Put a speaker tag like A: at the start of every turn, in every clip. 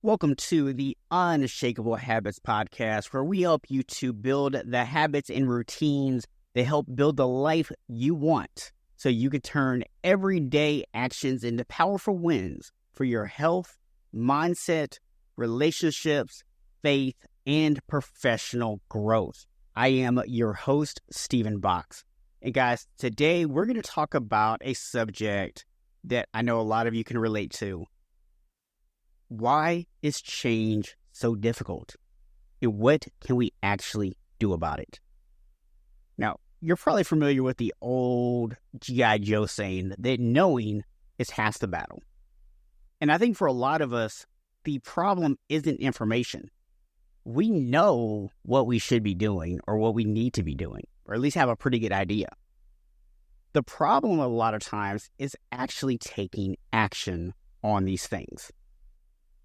A: Welcome to the Unshakable Habits podcast, where we help you to build the habits and routines that help build the life you want so you can turn everyday actions into powerful wins for your health, mindset, relationships, faith, and professional growth. I am your host, Stephen Box. And guys, today we're going to talk about a subject that I know a lot of you can relate to. Why is change so difficult? And what can we actually do about it? Now, you're probably familiar with the old G.I. Joe saying that knowing is half the battle. And I think for a lot of us, the problem isn't information. We know what we should be doing or what we need to be doing, or at least have a pretty good idea. The problem a lot of times is actually taking action on these things.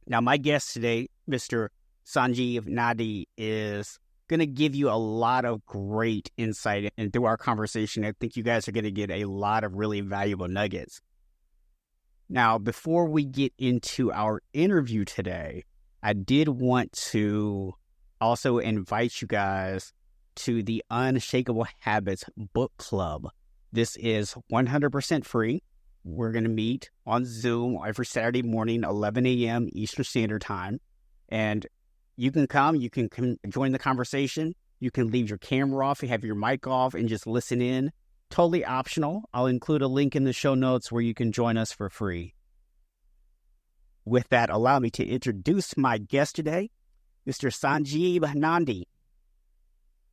A: Now, my guest today, Mr. Sanjib Nandi, is going to give you a lot of great insight. And through our conversation, I think you guys are going to get a lot of really valuable nuggets. Now, before we get into our interview today, I did want to also invite you guys to the Unshakable Habits Book Club. This is 100% free. We're going to meet on Zoom every Saturday morning, 11 a.m. Eastern Standard Time. And you can come, you can join the conversation. You can leave your camera off, you have your mic off, and just listen in. Totally optional. I'll include a link in the show notes where you can join us for free. With that, allow me to introduce my guest today, Mr. Sanjib Nandi.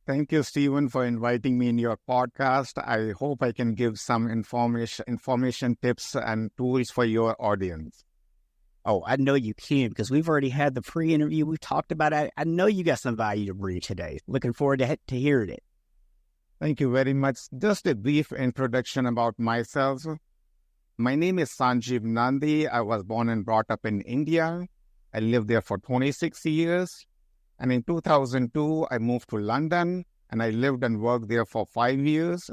B: Thank you, Stephen, for inviting me in your podcast. I hope I can give some information, tips, and tools for your audience.
A: Oh, I know you can, because we've already had the pre-interview. We've talked about it. I know you got some value to bring today. Looking forward to hearing it.
B: Thank you very much. Just a brief introduction about myself. My name is Sanjib Nandi. I was born and brought up in India. I lived there for 26 years. And in 2002, I moved to London, and I lived and worked there for 5 years.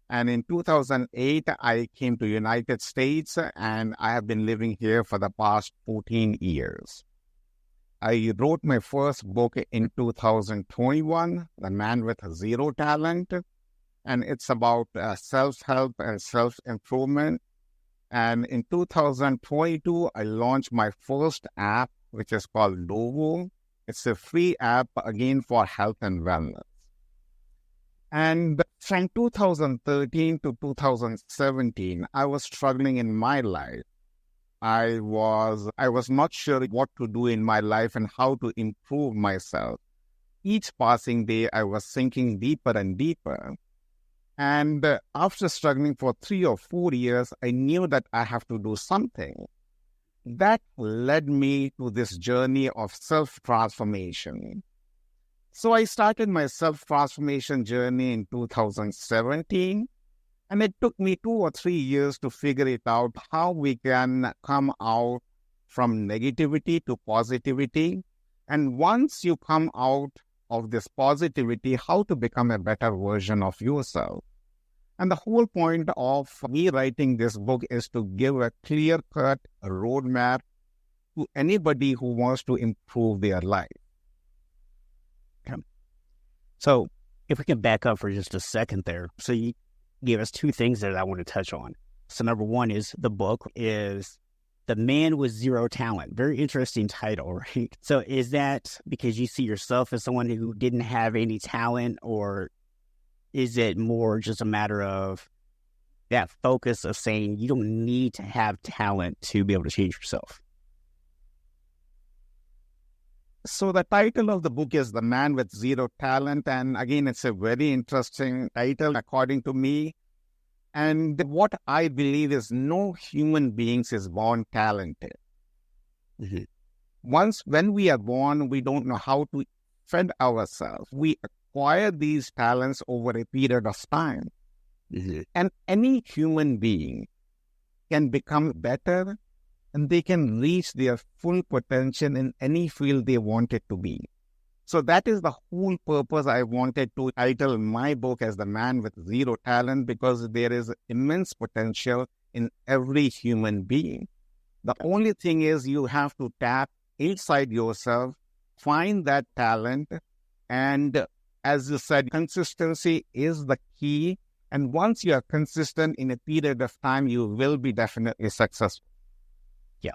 B: And in 2008, I came to United States, and I have been living here for the past 14 years. I wrote my first book in 2021, The Man with Zero Talent, and it's about self-help and self-improvement. And in 2022, I launched my first app, which is called Lovo. It's a free app, again, for health and wellness. And from 2013 to 2017, I was struggling in my life. I was not sure what to do in my life and how to improve myself. Each passing day, I was sinking deeper and deeper. And after struggling for 3 or 4 years, I knew that I have to do something. That led me to this journey of self-transformation. So I started my self-transformation journey in 2017, and it took me 2 or 3 years to figure it out, how we can come out from negativity to positivity. And once you come out of this positivity, how to become a better version of yourself. And the whole point of me writing this book is to give a clear-cut roadmap to anybody who wants to improve their life.
A: Okay. So if we can back up for just a second there. So you gave us 2 things that I want to touch on. So number one is the book is The Man with Zero Talent. Very interesting title, right? So is that because you see yourself as someone who didn't have any talent, or is it more just a matter of that focus of saying you don't need to have talent to be able to change yourself?
B: So the title of the book is The Man with Zero Talent. And again, it's a very interesting title, according to me. And what I believe is no human beings is born talented.
A: Mm-hmm.
B: When we are born, we don't know how to fend ourselves. We acquire these talents over a period of time.
A: Mm-hmm.
B: And any human being can become better, and they can reach their full potential in any field they want it to be. So that is the whole purpose I wanted to title my book as The Man with Zero Talent, because there is immense potential in every human being. The only thing is you have to tap inside yourself, find that talent. And as you said, consistency is the key. And once you are consistent in a period of time, you will be definitely successful.
A: Yeah.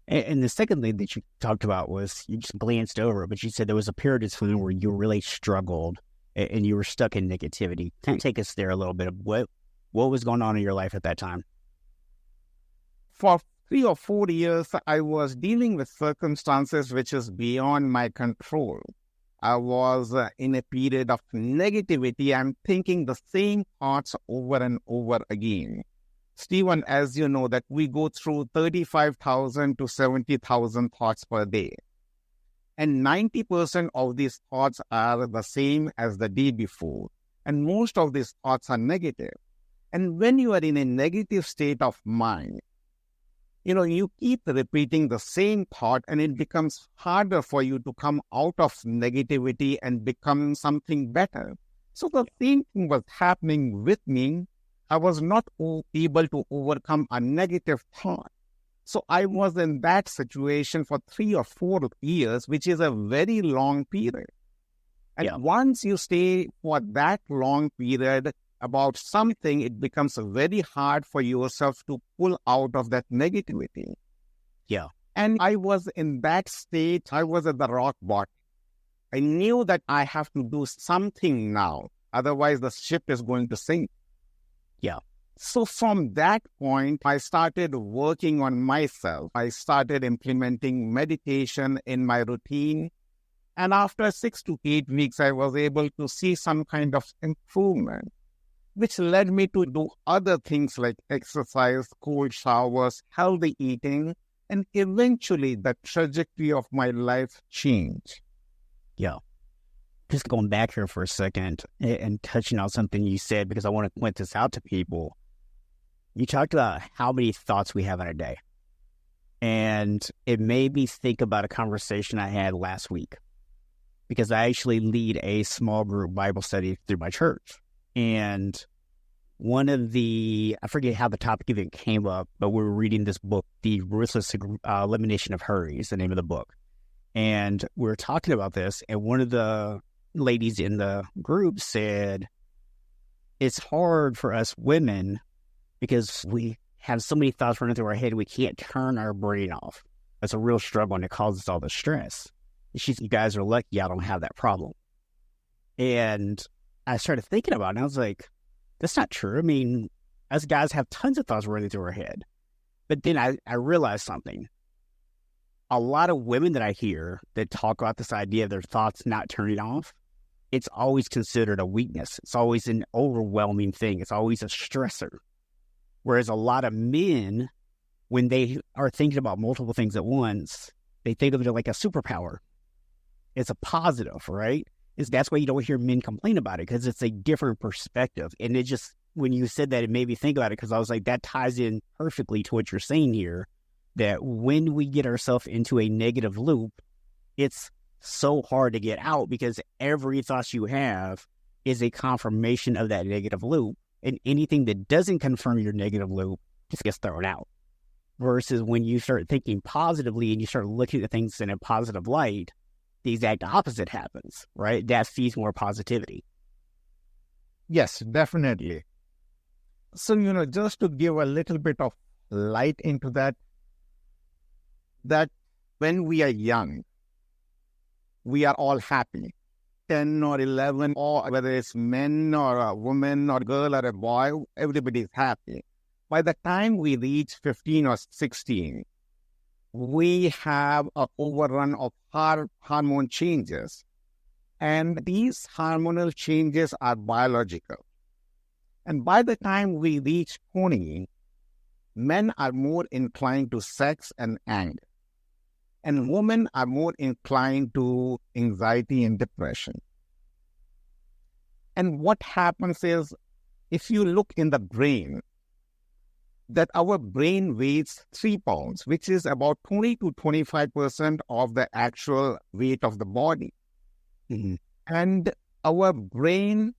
A: And the second thing that you talked about was, you just glanced over it, but you said there was a period of time where you really struggled and you were stuck in negativity. Can you take us there a little bit? What was going on in your life at that time?
B: For 3 or 4 years, I was dealing with circumstances which is beyond my control. I was in a period of negativity. I'm thinking the same thoughts over and over again. Stephen, as you know, that we go through 35,000 to 70,000 thoughts per day. And 90% of these thoughts are the same as the day before. And most of these thoughts are negative. And when you are in a negative state of mind, you keep repeating the same thought, and it becomes harder for you to come out of negativity and become something better. So the same thing was happening with me. I was not able to overcome a negative thought. So I was in that situation for 3 or 4 years, which is a very long period. And once you stay for that long period about something, it becomes very hard for yourself to pull out of that negativity.
A: Yeah.
B: And I was in that state. I was at the rock bottom. I knew that I have to do something now. Otherwise, the ship is going to sink.
A: Yeah.
B: So from that point, I started working on myself. I started implementing meditation in my routine. And after 6 to 8 weeks, I was able to see some kind of improvement, which led me to do other things like exercise, cold showers, healthy eating, and eventually the trajectory of my life changed.
A: Yeah. Just going back here for a second and touching on something you said, because I want to point this out to people. You talked about how many thoughts we have in a day. And it made me think about a conversation I had last week, because I actually lead a small group Bible study through my church. And one of I forget how the topic even came up, but we were reading this book, The Ruthless Elimination of Hurry is the name of the book. And we were talking about this, and one of the ladies in the group said, it's hard for us women because we have so many thoughts running through our head, we can't turn our brain off. That's a real struggle, and it causes all the stress. She said, you guys are lucky I don't have that problem. And I started thinking about it, and I was like, that's not true. I mean, us guys have tons of thoughts running through our head. But then I realized something. A lot of women that I hear that talk about this idea of their thoughts not turning off, it's always considered a weakness. It's always an overwhelming thing. It's always a stressor. Whereas a lot of men, when they are thinking about multiple things at once, they think of it like a superpower. It's a positive, right? That's why you don't hear men complain about it, because it's a different perspective. And it just, when you said that, it made me think about it, because I was like, that ties in perfectly to what you're saying here, that when we get ourselves into a negative loop, it's so hard to get out, because every thought you have is a confirmation of that negative loop. And anything that doesn't confirm your negative loop just gets thrown out. Versus when you start thinking positively and you start looking at things in a positive light, the exact opposite happens, right? That feeds more positivity.
B: Yes, definitely. So, just to give a little bit of light into that when we are young, we are all happy. 10 or 11, or whether it's men or a woman or girl or a boy, everybody is happy. By the time we reach 15 or 16, we have an overrun of hormone changes. And these hormonal changes are biological. And by the time we reach 20, men are more inclined to sex and anger. And women are more inclined to anxiety and depression. And what happens is, if you look in the brain, that our brain weighs 3 pounds, which is about 20 to 25% of the actual weight of the body. Mm-hmm. And our brain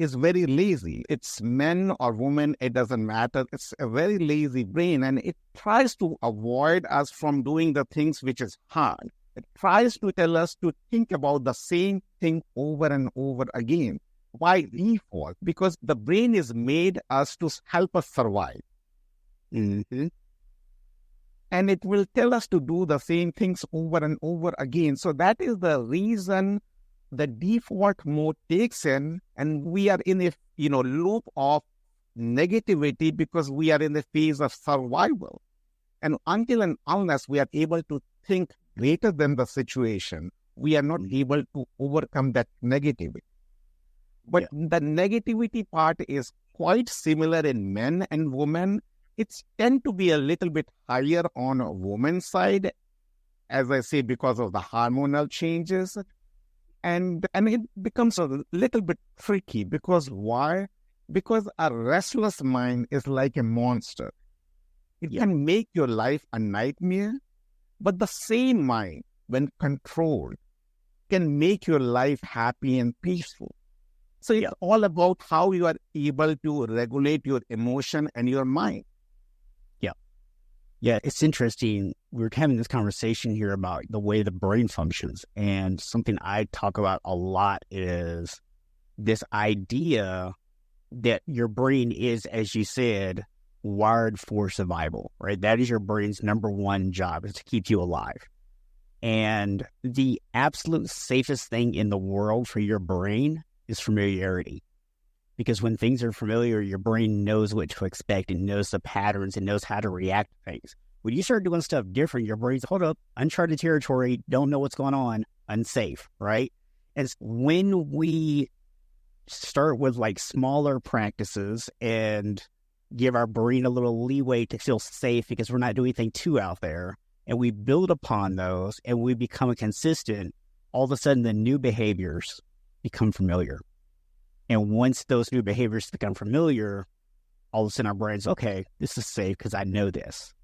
B: is very lazy. It's men or women, it doesn't matter. It's a very lazy brain, and it tries to avoid us from doing the things which is hard. It tries to tell us to think about the same thing over and over again. By default, because the brain is made us to help us survive.
A: Mm-hmm.
B: And it will tell us to do the same things over and over again. So that is the reason the default mode takes in, and we are in a loop of negativity because we are in the phase of survival. And until and unless we are able to think greater than the situation, we are not able to overcome that negativity. But the negativity part is quite similar in men and women. It's tend to be a little bit higher on a woman's side, as I say, because of the hormonal changes. And it becomes a little bit tricky because why? Because a restless mind is like a monster. It can make your life a nightmare, but the same mind, when controlled, can make your life happy and peaceful. So it's all about how you are able to regulate your emotion and your mind.
A: Yeah, it's interesting. We're having this conversation here about the way the brain functions. And something I talk about a lot is this idea that your brain is, as you said, wired for survival, right? That is your brain's number one job, is to keep you alive. And the absolute safest thing in the world for your brain is familiarity. Because when things are familiar, your brain knows what to expect and knows the patterns and knows how to react to things. When you start doing stuff different, your brain's, hold up, uncharted territory, don't know what's going on, unsafe, right? And when we start with like smaller practices and give our brain a little leeway to feel safe because we're not doing anything too out there, and we build upon those and we become consistent, all of a sudden the new behaviors become familiar. And once those new behaviors become familiar, all of a sudden our brain's, okay, this is safe because I know this.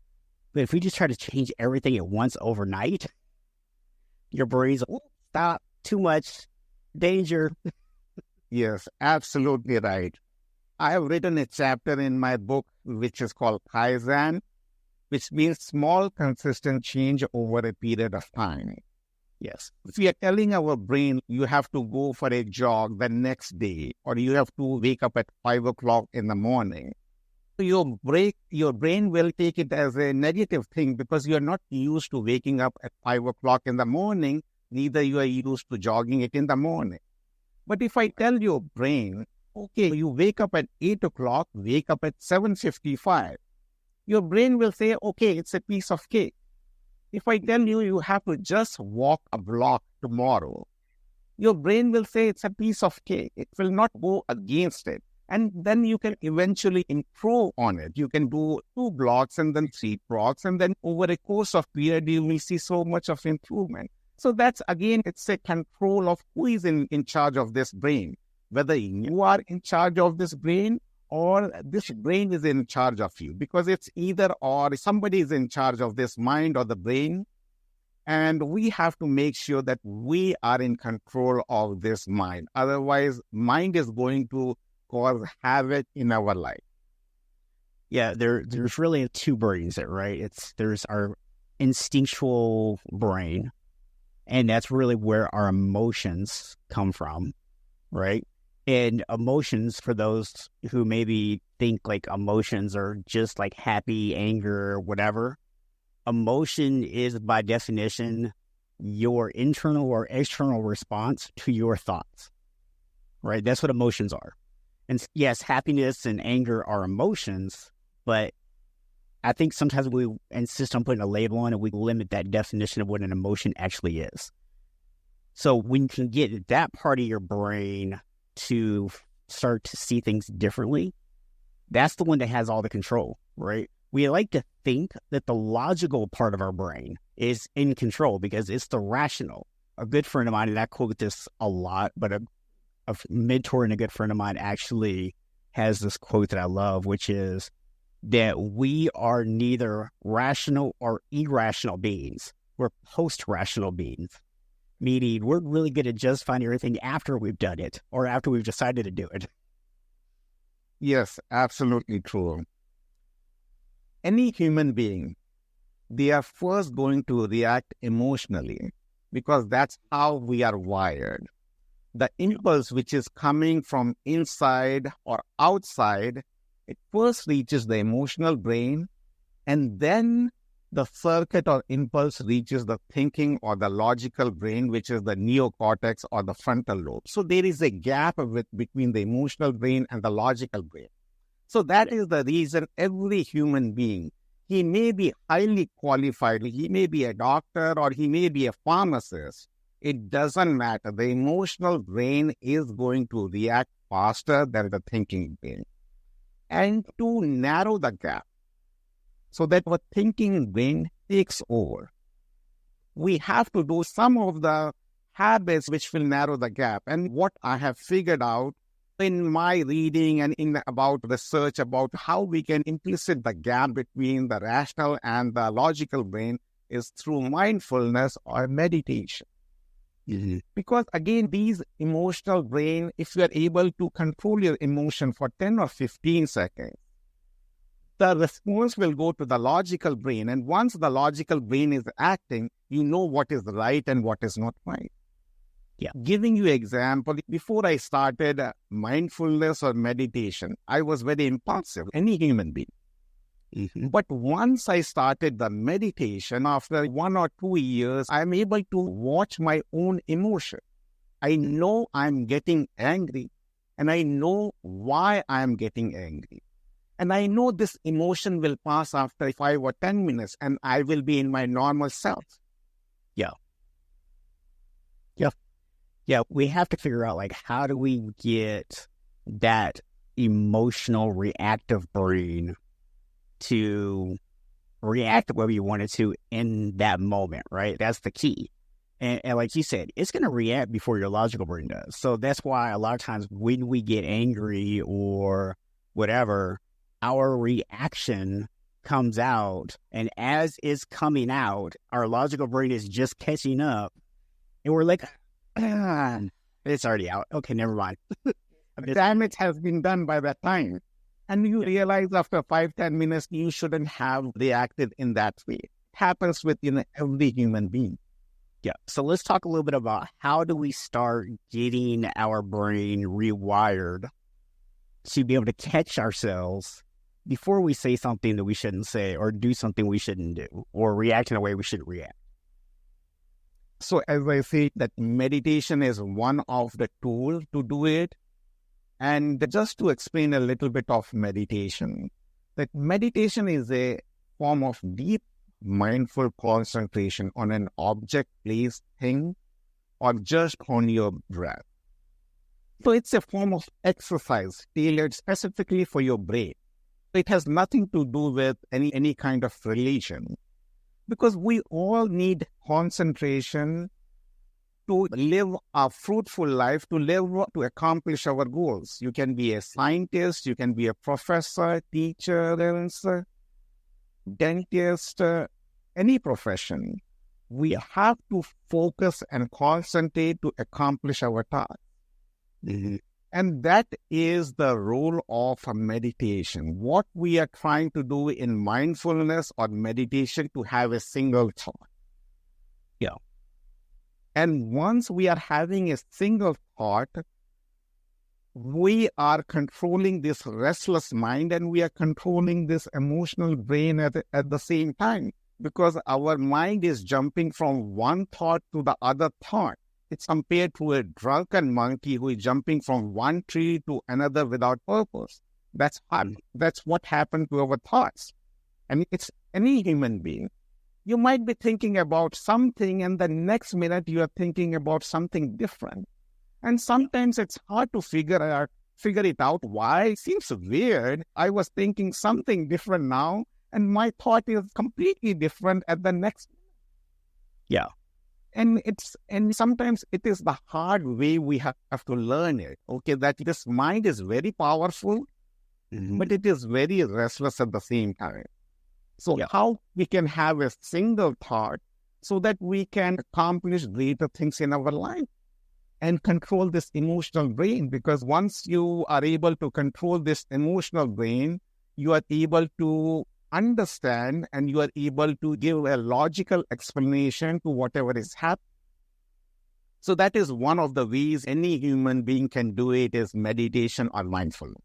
A: But if we just try to change everything at once overnight, your brain's, stop, too much, danger.
B: Yes, absolutely right. I have written a chapter in my book which is called Kaizen, which means small, consistent change over a period of time.
A: Yes.
B: If we are telling our brain, you have to go for a jog the next day, or you have to wake up at 5 o'clock in the morning, your brain will take it as a negative thing because you are not used to waking up at 5 o'clock in the morning, neither you are used to jogging it in the morning. But if I tell your brain, okay, you wake up at 8 o'clock, wake up at 7:55, your brain will say, okay, it's a piece of cake. If I tell you, you have to just walk a block tomorrow, your brain will say it's a piece of cake. It will not go against it. And then you can eventually improve on it. You can do 2 blocks and then 3 blocks. And then over a course of period, you will see so much of improvement. So that's, again, it's a control of who is in charge of this brain. Whether you are in charge of this brain or this brain is in charge of you, because it's either or. Somebody is in charge of this mind or the brain, and we have to make sure that we are in control of this mind. Otherwise, mind is going to cause havoc in our life.
A: Yeah, there's really 2 brains there, right? There's our instinctual brain, and that's really where our emotions come from, right? And emotions, for those who maybe think like emotions are just like happy, anger, whatever, emotion is by definition your internal or external response to your thoughts, right? That's what emotions are. And yes, happiness and anger are emotions, but I think sometimes we insist on putting a label on it. We limit that definition of what an emotion actually is. So when you can get that part of your brain to start to see things differently, that's the one that has all the control, right? We like to think that the logical part of our brain is in control because it's the rational. A good friend of mine, and I quote this a lot, but a mentor and a good friend of mine actually has this quote that I love, which is that we are neither rational or irrational beings. We're post-rational beings. Meaning we're really good at justifying everything after we've done it or after we've decided to do it.
B: Yes, absolutely true. Any human being, they are first going to react emotionally because that's how we are wired. The impulse which is coming from inside or outside, it first reaches the emotional brain, and then the circuit or impulse reaches the thinking or the logical brain, which is the neocortex or the frontal lobe. So there is a gap between the emotional brain and the logical brain. So that is the reason every human being, he may be highly qualified, he may be a doctor or he may be a pharmacist. It doesn't matter. The emotional brain is going to react faster than the thinking brain. And to narrow the gap so that our thinking brain takes over, we have to do some of the habits which will narrow the gap. And what I have figured out in my reading and in about research about how we can implicit the gap between the rational and the logical brain is through mindfulness or meditation. Mm-hmm. Because again, these emotional brain, if you are able to control your emotion for 10 or 15 seconds, the response will go to the logical brain. And once the logical brain is acting, you know what is right and what is not right. Yeah. Giving you an example, before I started mindfulness or meditation, I was very impulsive, any human being. Mm-hmm. But once I started the meditation, after 1 or 2 years, I'm able to watch my own emotion. I know I'm getting angry, and I know why I'm getting angry. And I know this emotion will pass after 5 or 10 minutes, and I will be in my normal self.
A: Yeah. Yeah. Yeah, we have to figure out, like, how do we get that emotional reactive brain to react the way we want it to in that moment, right? That's the key. And like you said, it's going to react before your logical brain does. So that's why a lot of times when we get angry or whatever, our reaction comes out. And as it's coming out, our logical brain is just catching up. And we're like, it's already out. Okay, never mind.
B: Damage has been done by that time. And you realize after 5-10 minutes, you shouldn't have reacted in that way. It happens with every human being.
A: Yeah. So let's talk a little bit about how do we start getting our brain rewired to be able to catch ourselves before we say something that we shouldn't say or do something we shouldn't do or react in a way we shouldn't react.
B: So as I say, that meditation is one of the tools to do it. And just to explain a little bit of meditation, that meditation is a form of deep mindful concentration on an object, place, thing, or just on your breath. So it's a form of exercise tailored specifically for your brain. It has nothing to do with any kind of religion, because we all need concentration to live a fruitful life, to accomplish our goals. You can be a scientist, you can be a professor, teacher, dentist, any profession. We have to focus and concentrate to accomplish our task. Mm-hmm. And that is the role of meditation. What we are trying to do in mindfulness or meditation to have a single thought. Yeah. And once we are having a single thought, we are controlling this restless mind and we are controlling this emotional brain at the same time, because our mind is jumping from one thought to the other thought. It's compared to a drunken monkey who is jumping from one tree to another without purpose. That's what happened to our thoughts. And it's any human being. You might be thinking about something and the next minute you are thinking about something different. And sometimes it's hard to figure it out why. It seems weird. I was thinking something different now and my thought is completely different at the next.
A: Yeah.
B: And sometimes it is the hard way we have to learn it. Okay, that this mind is very powerful, but it is very restless at the same time. So how we can have a single thought so that we can accomplish greater things in our life. and control this emotional brain. Because once you are able to control this emotional brain, you are able to understand and you are able to give a logical explanation to whatever is happening. So that is one of the ways any human being can do it, is meditation or mindfulness.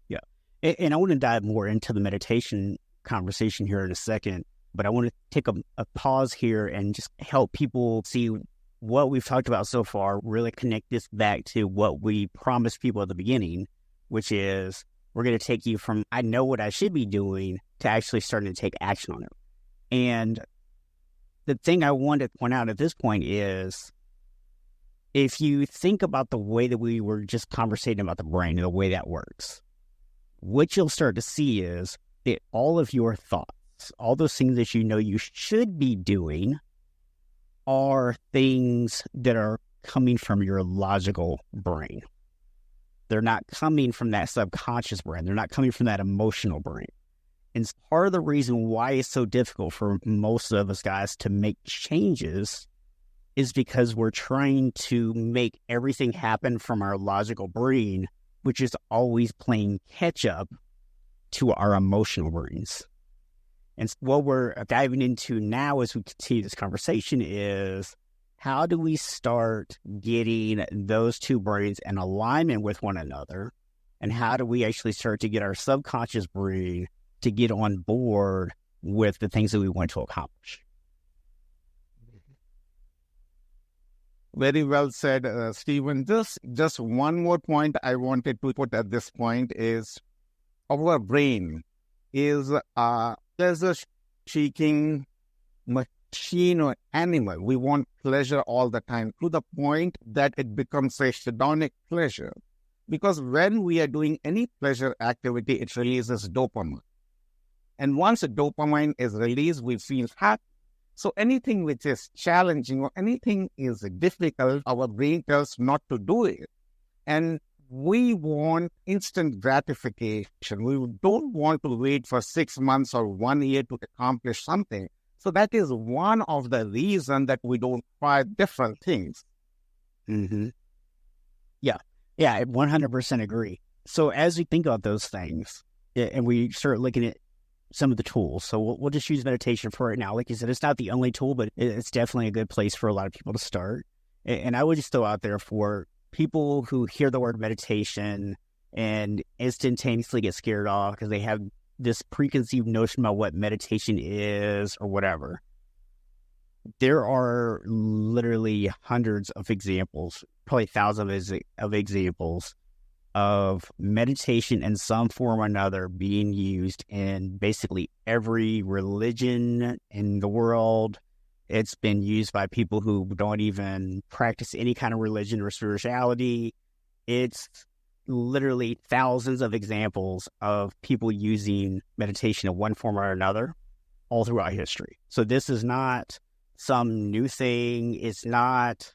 A: Yeah. And I want to dive more into the meditation conversation here in a second, but I want to take a pause here and just help people see what we've talked about so far, really connect this back to what we promised people at the beginning, which is we're going to take you from I know what I should be doing to actually starting to take action on it. And the thing I want to point out at this point is, if you think about the way that we were just conversating about the brain and the way that works, what you'll start to see is that all of your thoughts, all those things that you know you should be doing, are things that are coming from your logical brain. They're not coming from that subconscious brain. They're not coming from that emotional brain. And it's part of the reason why it's so difficult for most of us guys to make changes is because we're trying to make everything happen from our logical brain, which is always playing catch up to our emotional brains. And what we're diving into now as we continue this conversation is, how do we start getting those two brains in alignment with one another? And how do we actually start to get our subconscious brain to get on board with the things that we want to accomplish?
B: Very well said, Stephen. Just one more point I wanted to put at this point is, our brain is a pleasure-seeking machine or animal. We want pleasure all the time, to the point that it becomes a hedonic pleasure. Because when we are doing any pleasure activity, it releases dopamine. And once the dopamine is released, we feel happy. So anything which is challenging or anything is difficult, our brain tells not to do it. And we want instant gratification. We don't want to wait for 6 months or 1 year to accomplish something. So that is one of the reasons that we don't try different things.
A: Mm-hmm. Yeah, I 100% agree. So as we think about those things, and we start looking at some of the tools. So we'll just use meditation for right now. Like you said, it's not the only tool, but it's definitely a good place for a lot of people to start. And I would just throw out there for people who hear the word meditation and instantaneously get scared off because they have this preconceived notion about what meditation is or whatever. There are literally hundreds of examples, probably thousands of examples of meditation in some form or another being used in basically every religion in the world. It's been used by people who don't even practice any kind of religion or spirituality. It's literally thousands of examples of people using meditation in one form or another all throughout history. So this is not some new thing. It's not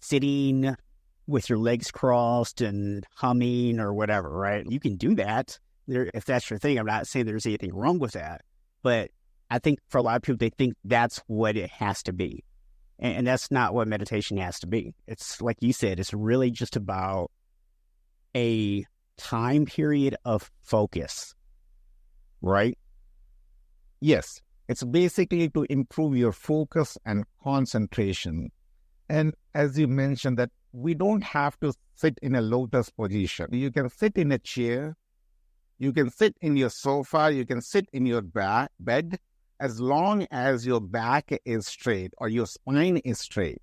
A: sitting with your legs crossed and humming or whatever, right? You can do that if that's your thing. I'm not saying there's anything wrong with that, but I think for a lot of people, they think that's what it has to be. And that's not what meditation has to be. It's like you said, it's really just about a time period of focus, right?
B: Yes, it's basically to improve your focus and concentration. And as you mentioned, that we don't have to sit in a lotus position. You can sit in a chair, you can sit in your sofa, you can sit in your bed, as long as your back is straight or your spine is straight.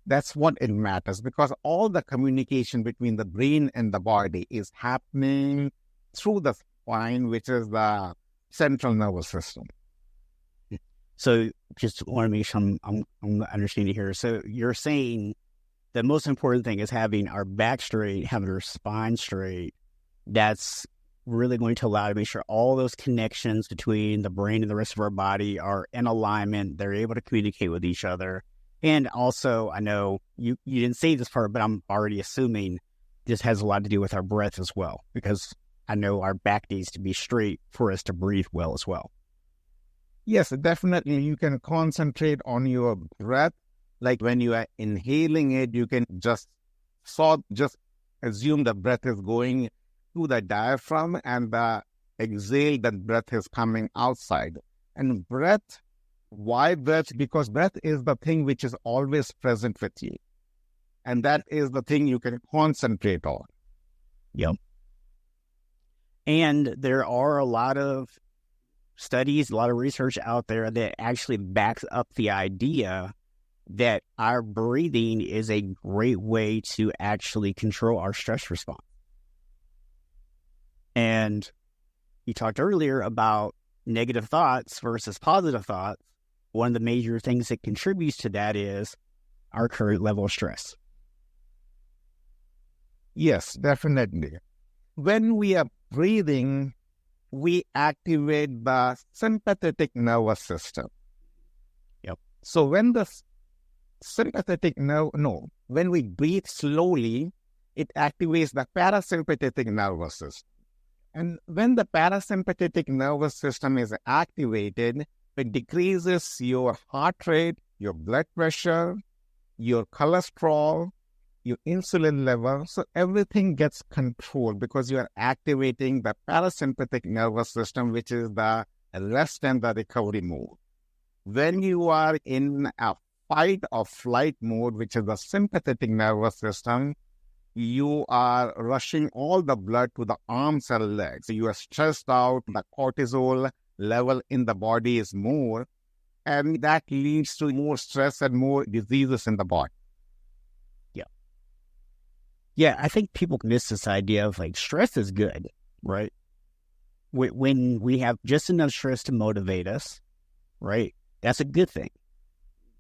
B: That's what it matters, because all the communication between the brain and the body is happening through the spine, which is the central nervous system.
A: So just want to make sure I'm understanding here. So you're saying the most important thing is having our back straight, having our spine straight. That's really going to allow to make sure all those connections between the brain and the rest of our body are in alignment. They're able to communicate with each other. And also, I know you didn't say this part, but I'm already assuming this has a lot to do with our breath as well, because I know our back needs to be straight for us to breathe well as well.
B: Yes, definitely. You can concentrate on your breath. Like when you are inhaling it, you can just just assume the breath is going to the diaphragm and the exhale, that breath is coming outside. And breath, why breath? Because breath is the thing which is always present with you. And that is the thing you can concentrate on.
A: Yep. And there are a lot of studies, a lot of research out there that actually backs up the idea that our breathing is a great way to actually control our stress response. And you talked earlier about negative thoughts versus positive thoughts. One of the major things that contributes to that is our current level of stress.
B: Yes, definitely. When we are breathing, we activate the sympathetic nervous system.
A: Yep.
B: So when the when we breathe slowly, it activates the parasympathetic nervous system. And when the parasympathetic nervous system is activated, it decreases your heart rate, your blood pressure, your cholesterol, your insulin level. So everything gets controlled because you are activating the parasympathetic nervous system, which is the rest and the recovery mode. When you are in a fight or flight mode, which is the sympathetic nervous system, you are rushing all the blood to the arms and legs. You are stressed out, the cortisol level in the body is more, and that leads to more stress and more diseases in the body.
A: Yeah, I think people miss this idea of like stress is good, right? When we have just enough stress to motivate us, right? That's a good thing.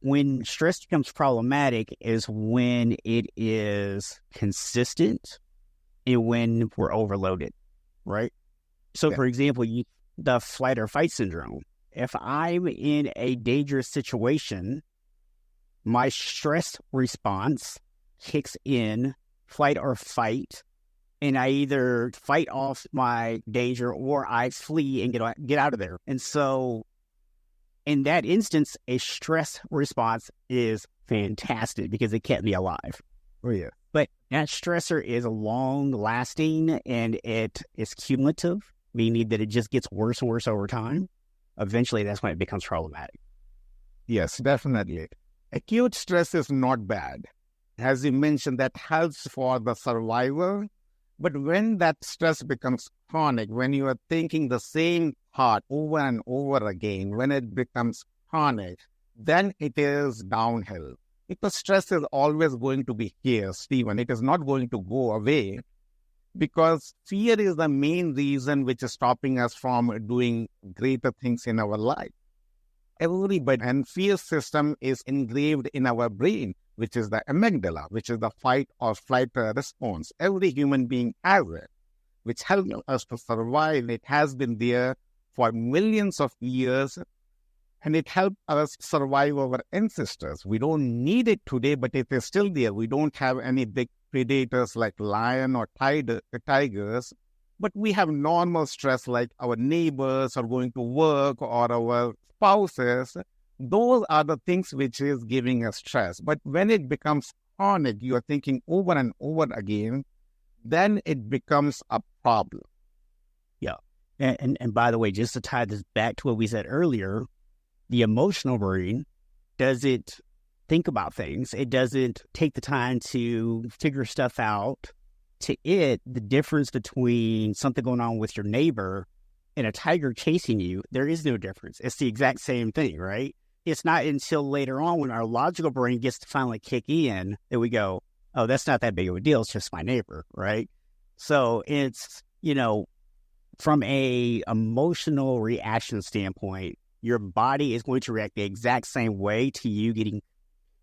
A: When stress becomes problematic is when it is consistent and when we're overloaded, right? So, for example, the flight or fight syndrome. If I'm in a dangerous situation, my stress response kicks in, flight or fight, and I either fight off my danger or I flee and get out of there. And so in that instance, a stress response is fantastic because it kept me alive.
B: Oh, yeah.
A: But that stressor is long-lasting and it is cumulative, meaning that it just gets worse and worse over time. Eventually, that's when it becomes problematic.
B: Yes, definitely. Acute stress is not bad. As you mentioned, that helps for the survival. But when that stress becomes chronic, when you are thinking the same thought over and over again, when it becomes chronic, then it is downhill. Because stress is always going to be here, Stephen. It is not going to go away because fear is the main reason which is stopping us from doing greater things in our life. Everybody, and fear system is engraved in our brain, which is the amygdala, which is the fight or flight response. Every human being has it, which helps us to survive. It has been there for millions of years, and it helped us survive our ancestors. We don't need it today, but it is still there. We don't have any big predators like lion or tigers, but we have normal stress like our neighbors are going to work or our spouses. Those are the things which is giving us stress. But when it becomes chronic, you are thinking over and over again, then it becomes a problem.
A: Yeah. And by the way, just to tie this back to what we said earlier, the emotional brain doesn't think about things. It doesn't take the time to figure stuff out. To it, the difference between something going on with your neighbor and a tiger chasing you, there is no difference. It's the exact same thing, right? It's not until later on when our logical brain gets to finally kick in that we go, oh, that's not that big of a deal. It's just my neighbor, right? So it's, from a emotional reaction standpoint, your body is going to react the exact same way to you getting,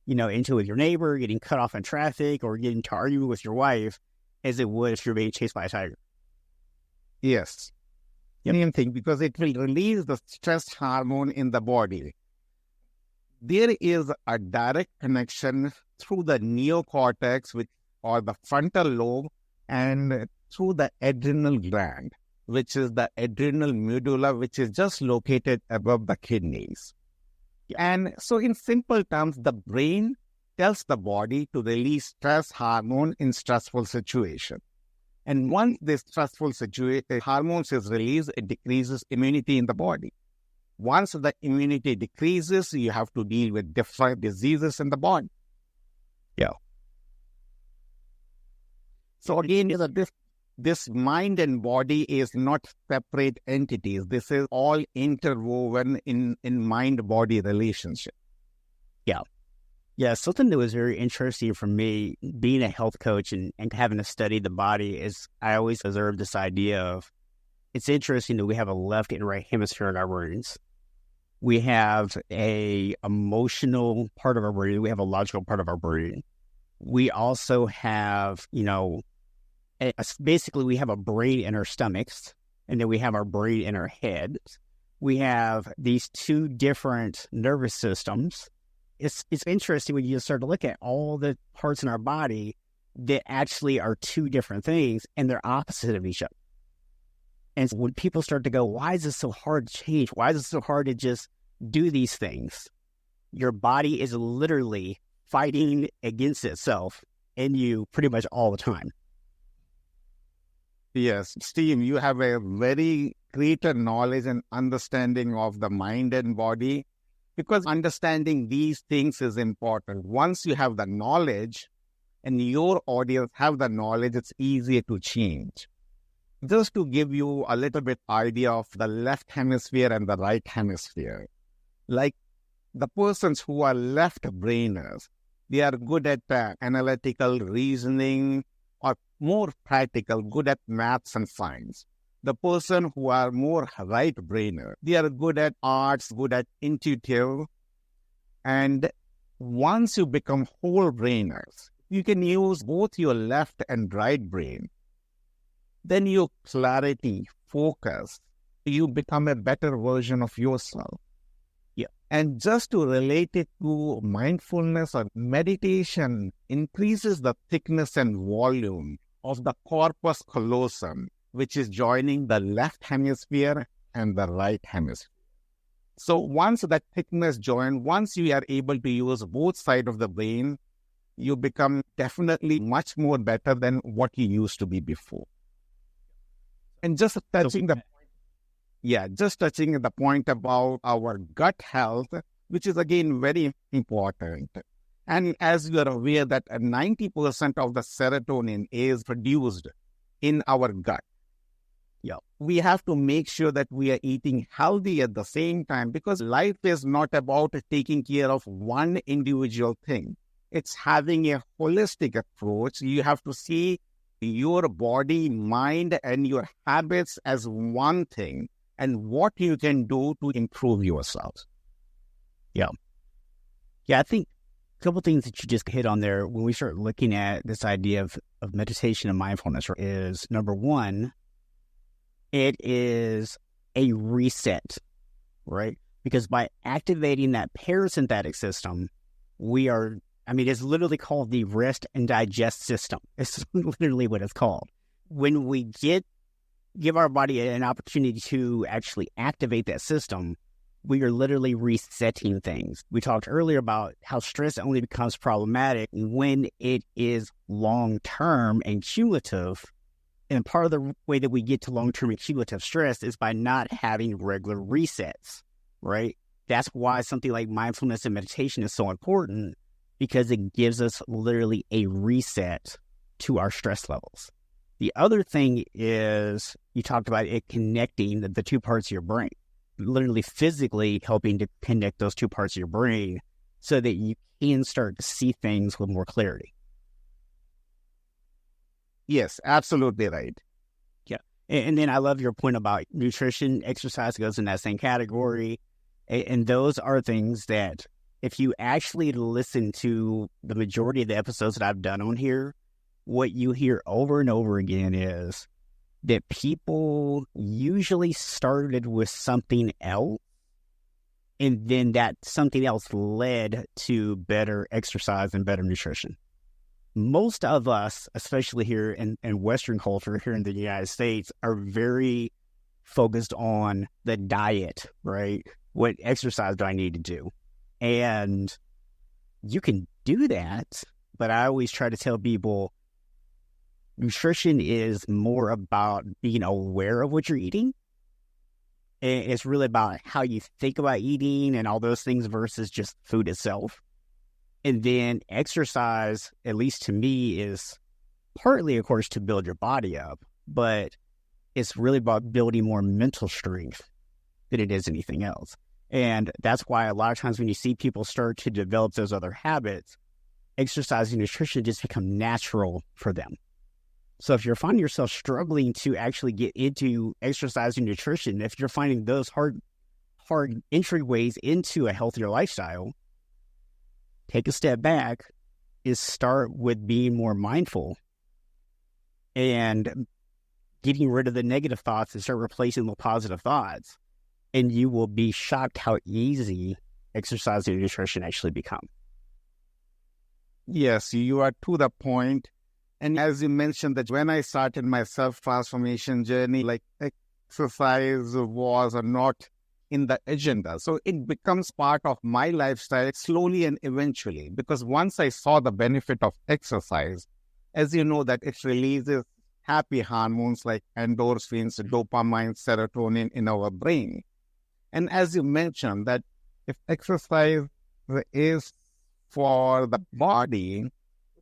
A: into it with your neighbor, getting cut off in traffic, or getting to argue with your wife as it would if you're being chased by a tiger.
B: Yes. Same thing, because it will release the stress hormone in the body. There is a direct connection through the neocortex, or the frontal lobe, and through the adrenal gland, which is the adrenal medulla, which is just located above the kidneys. And so in simple terms, the brain tells the body to release stress hormone in stressful situation. And once this stressful hormones is released, it decreases immunity in the body. Once the immunity decreases, you have to deal with different diseases in the body.
A: Yeah.
B: So again, this mind and body is not separate entities. This is all interwoven in mind-body relationship.
A: Yeah. Yeah, something that was very interesting for me, being a health coach and having to study the body, is I always observed this idea of, it's interesting that we have a left and right hemisphere in our brains. We have a emotional part of our brain. We have a logical part of our brain. We also have, basically we have a brain in our stomachs, and then we have our brain in our heads. We have these two different nervous systems. It's interesting when you start to look at all the parts in our body that actually are two different things, and they're opposite of each other. And when people start to go, why is this so hard to change? Why is it so hard to just do these things? Your body is literally fighting against itself in you pretty much all the time.
B: Yes, Steve, you have a very greater knowledge and understanding of the mind and body, because understanding these things is important. Once you have the knowledge and your audience have the knowledge, it's easier to change. Just to give you a little bit idea of the left hemisphere and the right hemisphere, like the persons who are left-brainers, they are good at analytical reasoning, or more practical, good at maths and science. The person who are more right-brainer, they are good at arts, good at intuitive. And once you become whole-brainers, you can use both your left and right brain. Then your clarity, focus, you become a better version of yourself.
A: Yeah.
B: And just to relate it to mindfulness or meditation, increases the thickness and volume of the corpus callosum, which is joining the left hemisphere and the right hemisphere. So once that thickness joins, once you are able to use both sides of the brain, you become definitely much more better than what you used to be before. And just touching the point about our gut health, which is again very important. And as you are aware that 90% of the serotonin is produced in our gut.
A: Yeah.
B: We have to make sure that we are eating healthy at the same time, because life is not about taking care of one individual thing. It's having a holistic approach. You have to see your body, mind, and your habits as one thing, and what you can do to improve yourself.
A: Yeah. Yeah, I think a couple things that you just hit on there when we start looking at this idea of meditation and mindfulness is, number one, it is a reset, right? Because by activating that parasympathetic system, it's literally called the rest and digest system. It's literally what it's called. When we give our body an opportunity to actually activate that system, we are literally resetting things. We talked earlier about how stress only becomes problematic when it is long-term and cumulative. And part of the way that we get to long-term and cumulative stress is by not having regular resets, right? That's why something like mindfulness and meditation is so important, because it gives us literally a reset to our stress levels. The other thing is, you talked about it connecting the two parts of your brain, literally physically helping to connect those two parts of your brain so that you can start to see things with more clarity.
B: Yes, absolutely right.
A: Yeah. And then I love your point about nutrition. Exercise goes in that same category. And those are things that, if you actually listen to the majority of the episodes that I've done on here, what you hear over and over again is that people usually started with something else, and then that something else led to better exercise and better nutrition. Most of us, especially here in Western culture, here in the United States, are very focused on the diet, right? What exercise do I need to do? And you can do that, but I always try to tell people nutrition is more about being aware of what you're eating. And it's really about how you think about eating and all those things versus just food itself. And then exercise, at least to me, is partly, of course, to build your body up, but it's really about building more mental strength than it is anything else. And that's why a lot of times when you see people start to develop those other habits, exercise and nutrition just become natural for them. So if you're finding yourself struggling to actually get into exercise and nutrition, if you're finding those hard entryways into a healthier lifestyle, take a step back, is start with being more mindful and getting rid of the negative thoughts and start replacing them with positive thoughts. And you will be shocked how easy exercise and nutrition actually become.
B: Yes, you are to the point. And as you mentioned, that when I started my self-transformation journey, like exercise was not in the agenda. So it becomes part of my lifestyle slowly and eventually. Because once I saw the benefit of exercise, as you know, that it releases happy hormones like endorphins, dopamine, serotonin in our brain. And as you mentioned, that if exercise is for the body,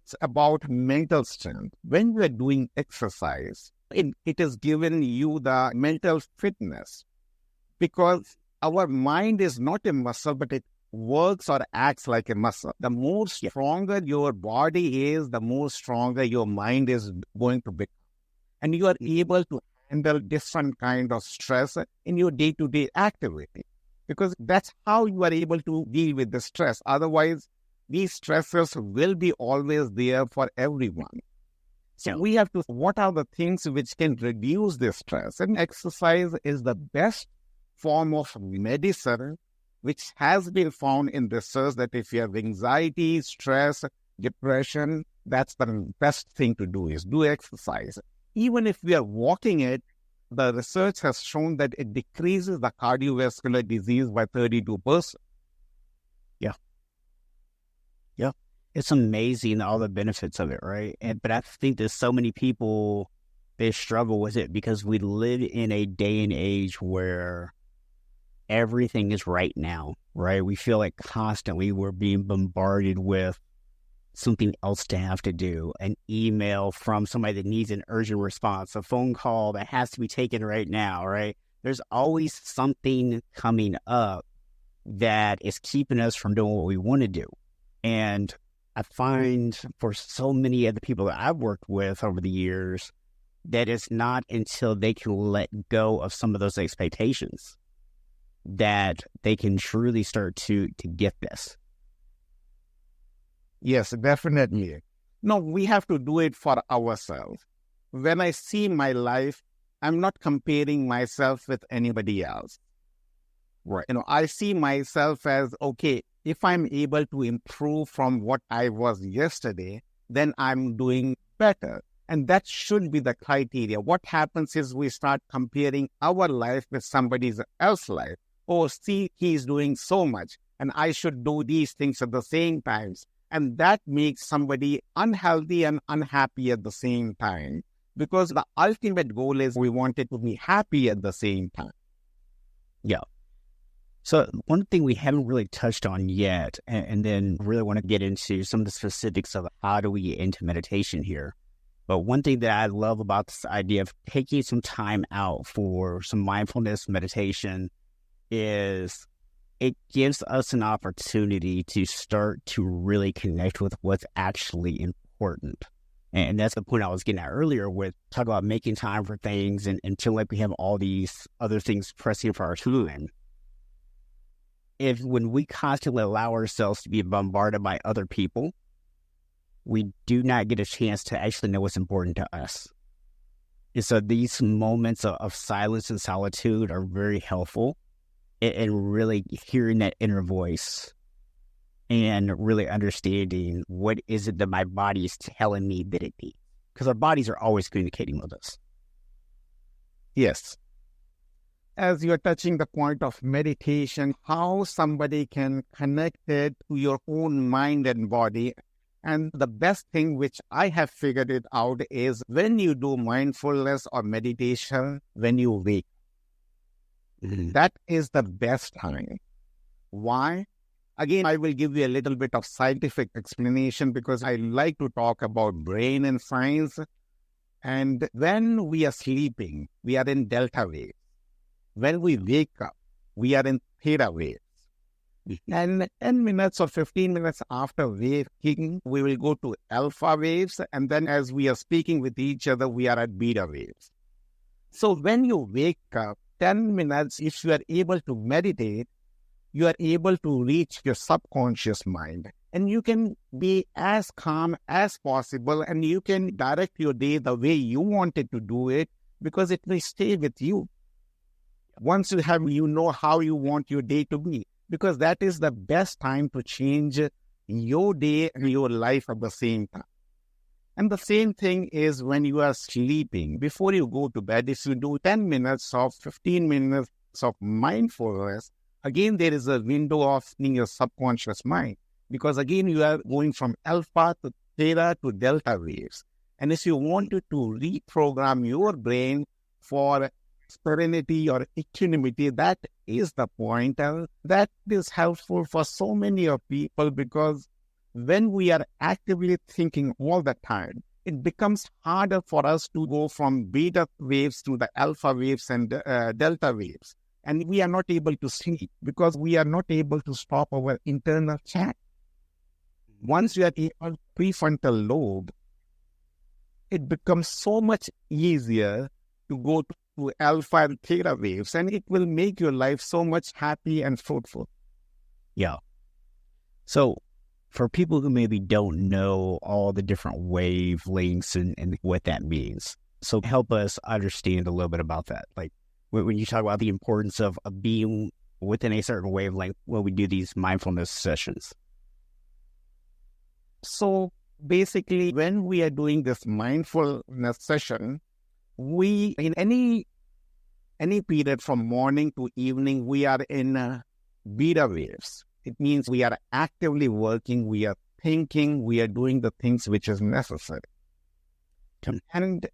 B: it's about mental strength. When you are doing exercise, it is giving you the mental fitness, because our mind is not a muscle, but it works or acts like a muscle. The more stronger your body is, the more stronger your mind is going to become. And you are able to handle different kind of stress in your day-to-day activity, because that's how you are able to deal with the stress. Otherwise, these stressors will be always there for everyone. So we have to, what are the things which can reduce the stress? And exercise is the best form of medicine, which has been found in research that if you have anxiety, stress, depression, that's the best thing to do is do exercise. Even if we are walking it, the research has shown that it decreases the cardiovascular disease by 32%.
A: Yeah, it's amazing all the benefits of it, right? But I think there's so many people, they struggle with it because we live in a day and age where everything is right now, right? We feel like constantly we're being bombarded with something else to have to do, an email from somebody that needs an urgent response, a phone call that has to be taken right now, right? There's always something coming up that is keeping us from doing what we want to do. And I find for so many of the people that I've worked with over the years that it's not until they can let go of some of those expectations that they can truly start to get this.
B: Yes, definitely. No, we have to do it for ourselves. When I see my life, I'm not comparing myself with anybody else. Right. I see myself as, okay, if I'm able to improve from what I was yesterday, then I'm doing better. And that should be the criteria. What happens is we start comparing our life with somebody else's life. Oh, see, he's doing so much, and I should do these things at the same times. And that makes somebody unhealthy and unhappy at the same time. Because the ultimate goal is we want it to be happy at the same time.
A: Yeah. So one thing we haven't really touched on yet, and then really want to get into some of the specifics of how do we get into meditation here. But one thing that I love about this idea of taking some time out for some mindfulness meditation is it gives us an opportunity to start to really connect with what's actually important. And that's the point I was getting at earlier with talking about making time for things and feeling like we have all these other things pressing for our time. When we constantly allow ourselves to be bombarded by other people, we do not get a chance to actually know what's important to us. And so these moments of silence and solitude are very helpful in really hearing that inner voice and really understanding what is it that my body is telling me that it needs. Because our bodies are always communicating with us.
B: Yes. as you're touching the point of meditation, how somebody can connect it to your own mind and body. And the best thing which I have figured it out is when you do mindfulness or meditation, when you wake, that is the best time. Why? Again, I will give you a little bit of scientific explanation because I like to talk about brain and science. And when we are sleeping, we are in delta waves. When we wake up, we are in theta waves. And 10 minutes or 15 minutes after waking, we will go to alpha waves. And then as we are speaking with each other, we are at beta waves. So when you wake up, 10 minutes, if you are able to meditate, you are able to reach your subconscious mind. And you can be as calm as possible and you can direct your day the way you wanted to do it because it will stay with you. Once you know how you want your day to be, because that is the best time to change your day and your life at the same time. And the same thing is when you are sleeping. Before you go to bed, if you do 10 minutes or 15 minutes of mindfulness, again, there is a window of in your subconscious mind. Because again, you are going from alpha to theta to delta waves. And if you wanted to reprogram your brain for serenity or equanimity, that is the point. And that is helpful for so many of people because when we are actively thinking all the time, it becomes harder for us to go from beta waves to the alpha waves and delta waves. And we are not able to sleep because we are not able to stop our internal chat. Once you are able prefrontal lobe, it becomes so much easier to go to alpha and theta waves, and it will make your life so much happy and fruitful.
A: Yeah. So for people who maybe don't know all the different wavelengths and what that means, so help us understand a little bit about that. Like when you talk about the importance of being within a certain wavelength when we do these mindfulness sessions.
B: So basically, when we are doing this mindfulness session, we, in any period from morning to evening, we are in beta waves. It means we are actively working, we are thinking, we are doing the things which is necessary. And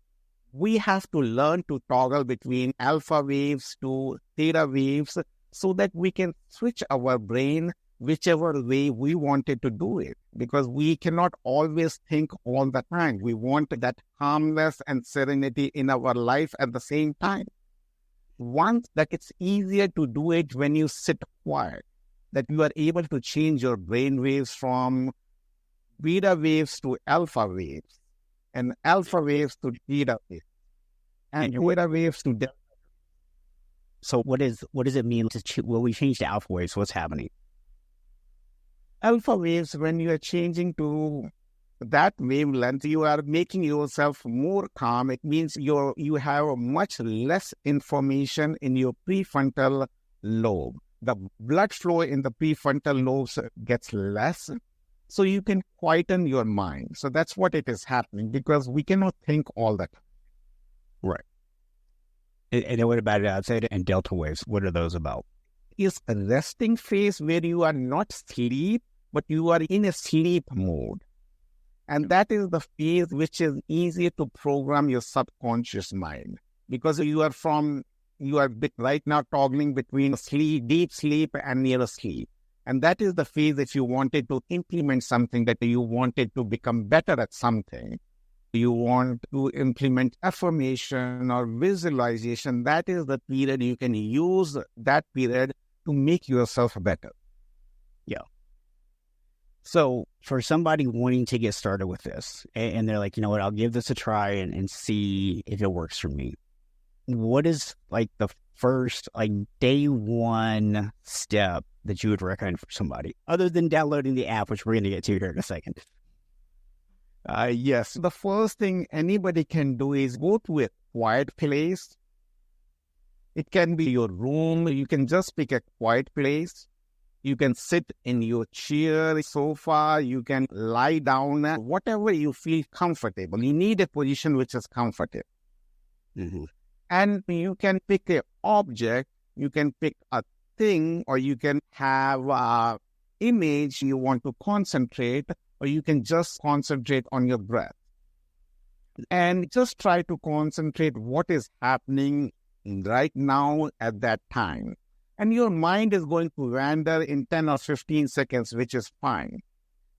B: we have to learn to toggle between alpha waves to theta waves so that we can switch our brain whichever way we wanted to do it, because we cannot always think all the time. We want that calmness and serenity in our life at the same time. Once that it's easier to do it when you sit quiet, that you are able to change your brain waves from beta waves to alpha waves, and alpha waves to theta waves, and theta waves to delta.
A: So what does it mean when we change to alpha waves? What's happening?
B: Alpha waves, when you are changing to that wavelength, you are making yourself more calm. It means you have much less information in your prefrontal lobe. The blood flow in the prefrontal lobes gets less, so you can quieten your mind. So that's what it is happening, because we cannot think all that.
A: Right. And then what about outside and delta waves? What are those about?
B: Is a resting phase where you are not asleep, but you are in a sleep mode. And that is the phase which is easier to program your subconscious mind, because you are right now toggling between deep sleep and near sleep. And that is the phase if you wanted to implement something, that you wanted to become better at something. You want to implement affirmation or visualization. That is the period you can use that period to make yourself better.
A: Yeah. So for somebody wanting to get started with this, and they're like, you know what, I'll give this a try and see if it works for me. What is like the first day one step that you would recommend for somebody, other than downloading the app, which we're going to get to here in a second?
B: Yes. The first thing anybody can do is go to a quiet place. It can be your room. You can just pick a quiet place. You can sit in your chair, sofa. You can lie down, whatever you feel comfortable. You need a position which is comfortable.
A: Mm-hmm.
B: And you can pick an object, you can pick a thing, or you can have an image you want to concentrate, or you can just concentrate on your breath. And just try to concentrate what is happening right now at that time. And your mind is going to wander in 10 or 15 seconds, which is fine.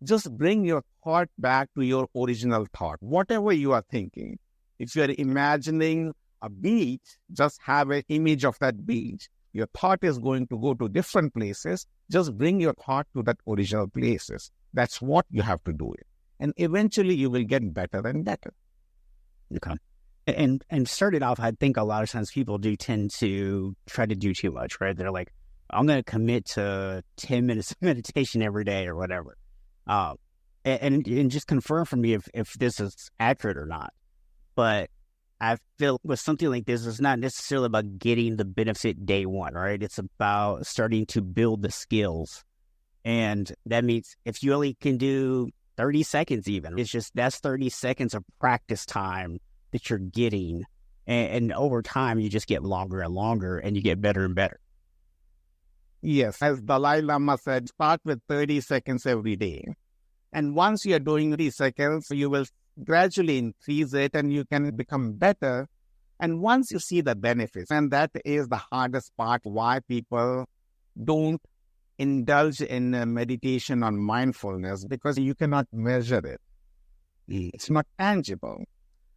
B: Just bring your thought back to your original thought, whatever you are thinking. If you are imagining a beach, just have an image of that beach. Your thought is going to go to different places. Just bring your thought to that original places. That's what you have to do it. And eventually you will get better and better.
A: Okay. And started off, I think a lot of times people do tend to try to do too much, right? They're like, I'm going to commit to 10 minutes of meditation every day or whatever. And just confirm for me if this is accurate or not. But I feel with something like this, it's not necessarily about getting the benefit day one, right? It's about starting to build the skills. And that means if you only can do 30 seconds even, it's just that's 30 seconds of practice time that you're getting. And over time, you just get longer and longer and you get better and better.
B: Yes, as Dalai Lama said, start with 30 seconds every day. And once you're doing 30 seconds, you will gradually increase it and you can become better. And once you see the benefits, and that is the hardest part why people don't indulge in meditation or mindfulness, because you cannot measure it. It's not tangible.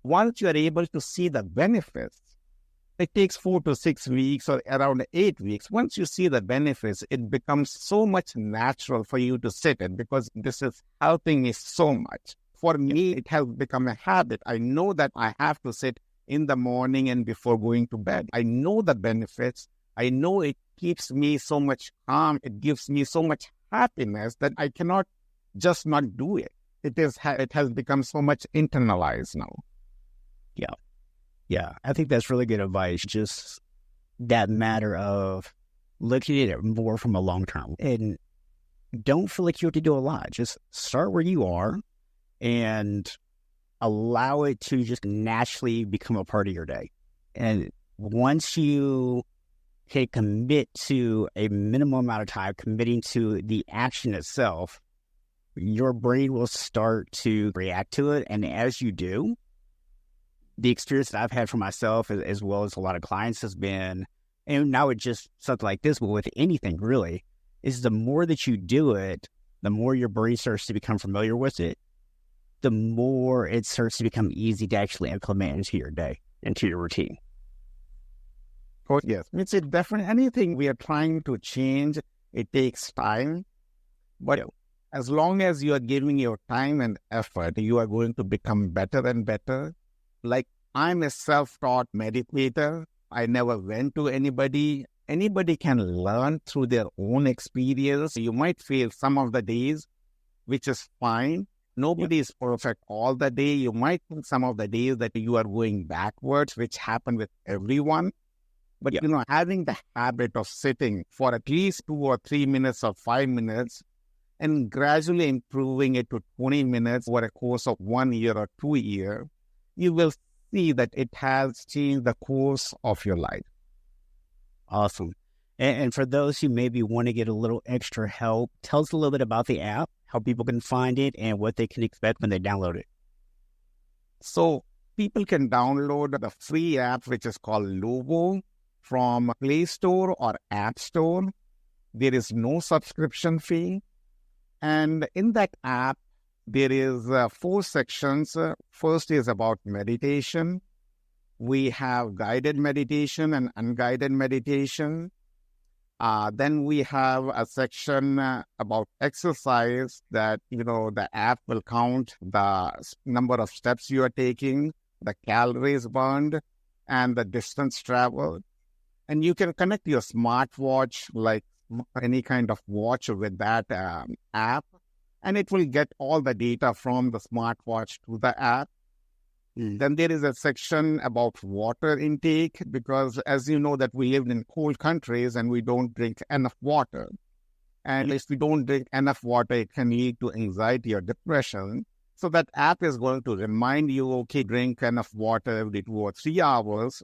B: Once you are able to see the benefits, it takes 4 to 6 weeks or around 8 weeks. Once you see the benefits, it becomes so much natural for you to sit in because this is helping me so much. For me, it has become a habit. I know that I have to sit in the morning and before going to bed. I know the benefits. I know it keeps me so much calm. It gives me so much happiness that I cannot just not do it. It has become so much internalized now.
A: Yeah, I think that's really good advice. Just that matter of looking at it more from a long term. And don't feel like you have to do a lot. Just start where you are and allow it to just naturally become a part of your day. And once you can commit to a minimum amount of time, committing to the action itself, your brain will start to react to it. And as you do, the experience that I've had for myself, as well as a lot of clients, has been, and now it's just something like this, but with anything really, is the more that you do it, the more your brain starts to become familiar with it, the more it starts to become easy to actually implement into your day, into your routine.
B: Oh, yes. It's definitely anything we are trying to change, it takes time. But as long as you are giving your time and effort, you are going to become better and better. Like, I'm a self-taught meditator. I never went to anybody. Anybody can learn through their own experience. You might fail some of the days, which is fine. Nobody is perfect all the day. You might think some of the days that you are going backwards, which happen with everyone. But, having the habit of sitting for at least 2 or 3 minutes or 5 minutes and gradually improving it to 20 minutes over a course of 1 year or 2 years, you will see that it has changed the course of your life.
A: Awesome. And for those who maybe want to get a little extra help, tell us a little bit about the app, how people can find it, and what they can expect when they download it.
B: So people can download the free app, which is called Lobo, from Play Store or App Store. There is no subscription fee. And in that app, there is 4 sections. First is about meditation. We have guided meditation and unguided meditation. Then we have a section about exercise that, the app will count the number of steps you are taking, the calories burned, and the distance traveled. And you can connect your smartwatch, like any kind of watch, with that app. And it will get all the data from the smartwatch to the app. Then there is a section about water intake, because as you know that we live in cold countries and we don't drink enough water. And if we don't drink enough water, it can lead to anxiety or depression. So that app is going to remind you, okay, drink enough water every 2 or 3 hours.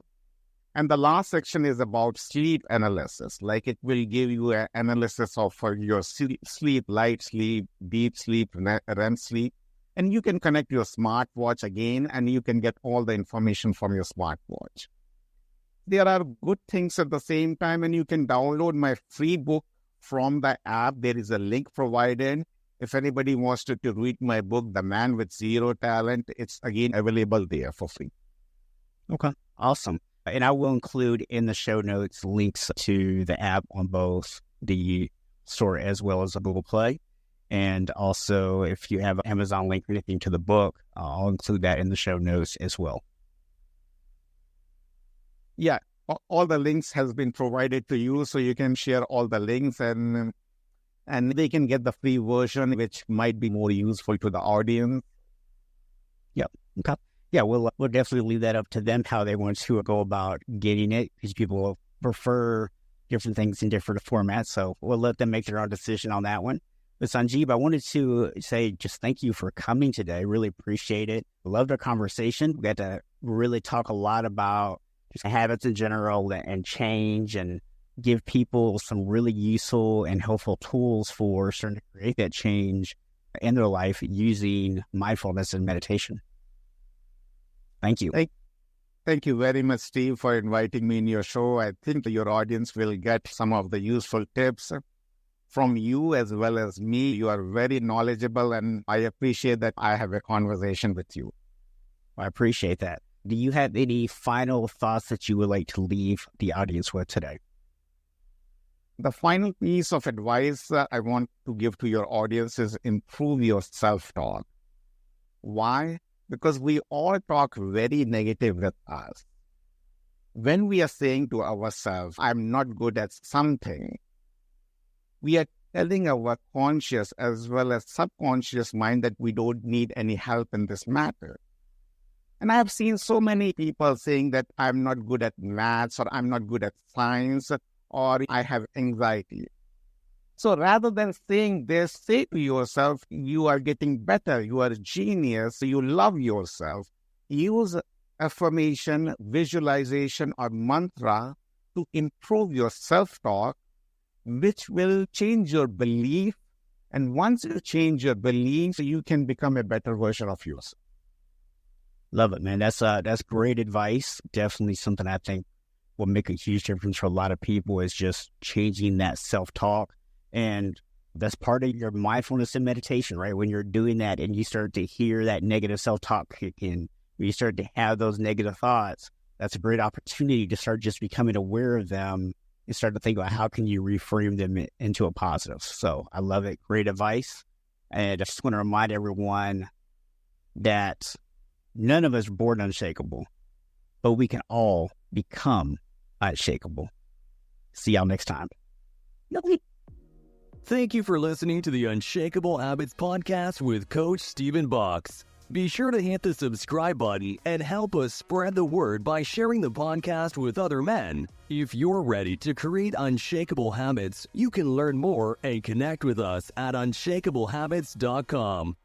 B: And the last section is about sleep analysis. Like it will give you an analysis of your sleep, light sleep, deep sleep, REM sleep. And you can connect your smartwatch again, and you can get all the information from your smartwatch. There are good things at the same time, and you can download my free book from the app. There is a link provided. If anybody wants to read my book, The Man with Zero Talent, it's again available there for free.
A: Okay, awesome. And I will include in the show notes links to the app on both the store as well as the Google Play. And also, if you have an Amazon link or anything to the book, I'll include that in the show notes as well.
B: Yeah, all the links has been provided to you, so you can share all the links and they can get the free version, which might be more useful to the audience.
A: Yeah, okay. Yeah, we'll definitely leave that up to them, how they want to go about getting it, because people prefer different things in different formats. So we'll let them make their own decision on that one. But Sanjib, I wanted to say just thank you for coming today. Really appreciate it. Loved our conversation. We got to really talk a lot about just habits in general and change, and give people some really useful and helpful tools for starting to create that change in their life using mindfulness and meditation. Thank you.
B: Thank you very much, Steve, for inviting me in your show. I think your audience will get some of the useful tips from you as well as me. You are very knowledgeable, and I appreciate that I have a conversation with you.
A: I appreciate that. Do you have any final thoughts that you would like to leave the audience with today?
B: The final piece of advice that I want to give to your audience is improve your self-talk. Why? Because we all talk very negative with us. When we are saying to ourselves, I'm not good at something, we are telling our conscious as well as subconscious mind that we don't need any help in this matter. And I have seen so many people saying that I'm not good at maths, or I'm not good at science, or I have anxiety. So rather than saying this, say to yourself, you are getting better, you are a genius, you love yourself. Use affirmation, visualization, or mantra to improve your self-talk, which will change your belief. And once you change your belief, you can become a better version of yourself.
A: Love it, man. That's great advice. Definitely something I think will make a huge difference for a lot of people, is just changing that self-talk. And that's part of your mindfulness and meditation, right? When you're doing that and you start to hear that negative self-talk kick in, when you start to have those negative thoughts, that's a great opportunity to start just becoming aware of them and start to think about how can you reframe them into a positive. So I love it. Great advice. And I just want to remind everyone that none of us are born unshakable, but we can all become unshakable. See y'all next time.
C: Thank you for listening to the Unshakable Habits Podcast with Coach Stephen Box. Be sure to hit the subscribe button and help us spread the word by sharing the podcast with other men. If you're ready to create unshakable habits, you can learn more and connect with us at unshakablehabits.com.